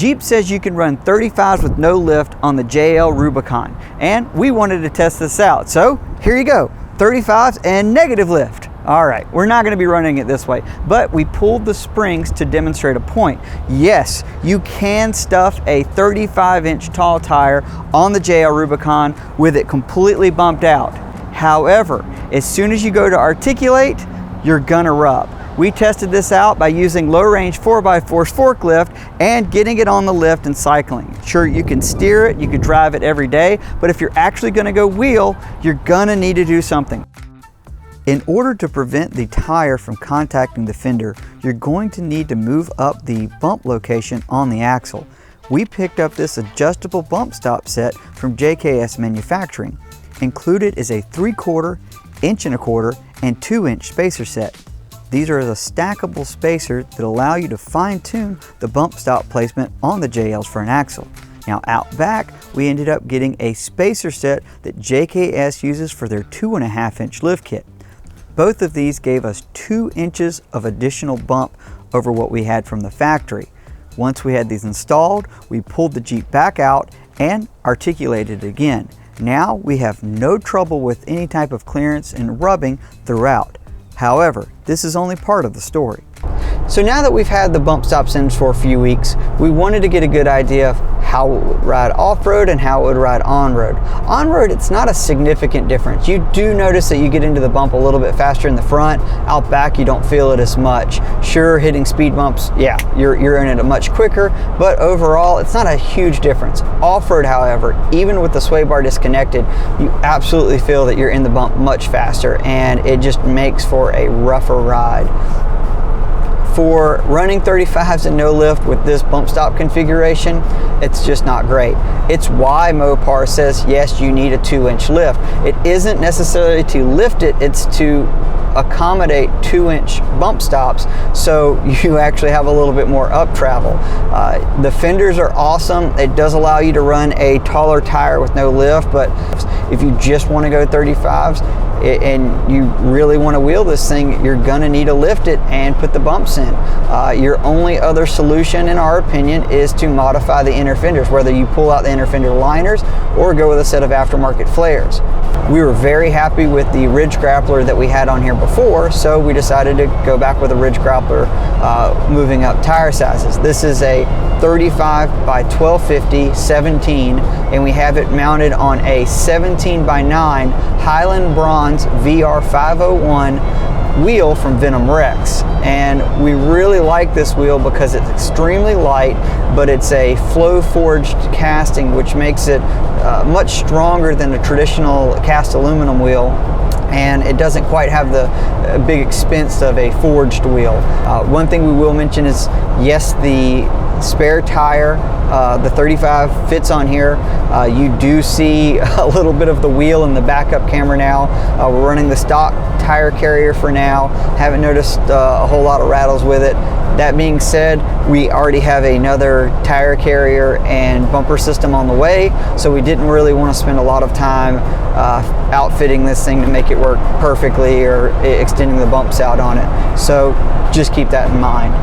Jeep says you can run 35s with no lift on the JL Rubicon, and we wanted to test this out. So here you go, 35s and negative lift. All right, we're not going to be running it this way, but we pulled the springs to demonstrate a point. Yes, you can stuff a 35-inch tall tire on the JL Rubicon with it completely bumped out. However, as soon as you go to articulate, you're gonna rub. We tested this out by using low-range 4x4 forklift and getting it on the lift and cycling. Sure, you can steer it, you could drive it every day, but if you're actually gonna go wheel, you're gonna need to do something. In order to prevent the tire from contacting the fender, you're going to need to move up the bump location on the axle. We picked up this adjustable bump stop set from JKS Manufacturing. Included is a 3/4, 1.25 inch, and 2-inch spacer set. These are a stackable spacer that allow you to fine-tune the bump stop placement on the JLs for an axle. Now out back, we ended up getting a spacer set that JKS uses for their 2.5-inch lift kit. Both of these gave us 2 inches of additional bump over what we had from the factory. Once we had these installed, we pulled the Jeep back out and articulated it again. Now we have no trouble with any type of clearance and rubbing throughout. However, this is only part of the story. So now that we've had the bump stops in for a few weeks, we wanted to get a good idea of how it would ride off-road and how it would ride on-road. On-road, it's not a significant difference. You do notice that you get into the bump a little bit faster in the front. Out back, you don't feel it as much. Sure, hitting speed bumps, yeah, you're in it much quicker, but overall, it's not a huge difference. Off-road, however, even with the sway bar disconnected, you absolutely feel that you're in the bump much faster, and it just makes for a rougher ride. For running 35s and no lift with this bump stop configuration, it's just not great. It's why Mopar says, yes, you need a 2-inch lift. It isn't necessarily to lift it, it's to accommodate 2-inch bump stops so you actually have a little bit more up travel. The fenders are awesome. It does allow you to run a taller tire with no lift, but if you just want to go 35s and you really want to wheel this thing, you're gonna need to lift it and put the bumps in. Your only other solution, in our opinion, is to modify the inner fenders, whether you pull out the inner fender liners or go with a set of aftermarket flares. We were very happy with the Ridge Grappler that we had on here before, so we decided to go back with a Ridge Grappler, moving up tire sizes. This is a 35 by 1250 17, and we have it mounted on a 17 by 9 Highline Bronze VR 501 wheel from Venom Rex. And we really like this wheel because it's extremely light, but it's a flow forged casting, which makes it much stronger than a traditional cast aluminum wheel, and it doesn't quite have the big expense of a forged wheel. One thing we will mention is, yes, the spare tire, the 35 fits on here. You do see a little bit of the wheel in the backup camera now. We're running the stock tire carrier for now. Haven't noticed a whole lot of rattles with it. That being said, we already have another tire carrier and bumper system on the way, so we didn't really want to spend a lot of time outfitting this thing to make it work perfectly or extending the bumps out on it. So just keep that in mind.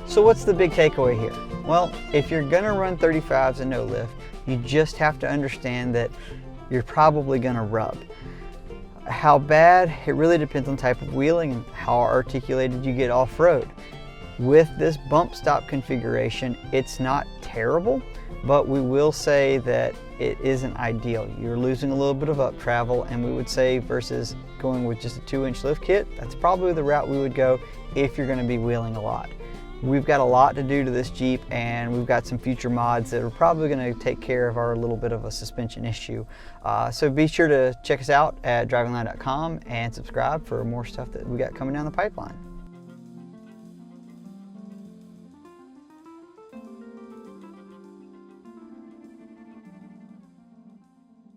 So what's the big takeaway here? Well, if you're gonna run 35s and no lift, you just have to understand that you're probably gonna rub. How bad? It really depends on type of wheeling and how articulated you get off-road. With this bump stop configuration, it's not terrible, but we will say that it isn't ideal. You're losing a little bit of up travel, and we would say versus going with just a 2-inch lift kit, that's probably the route we would go if you're gonna be wheeling a lot. We've got a lot to do to this Jeep, and we've got some future mods that are probably going to take care of our little bit of a suspension issue. So be sure to check us out at drivingline.com and subscribe for more stuff that we got coming down the pipeline.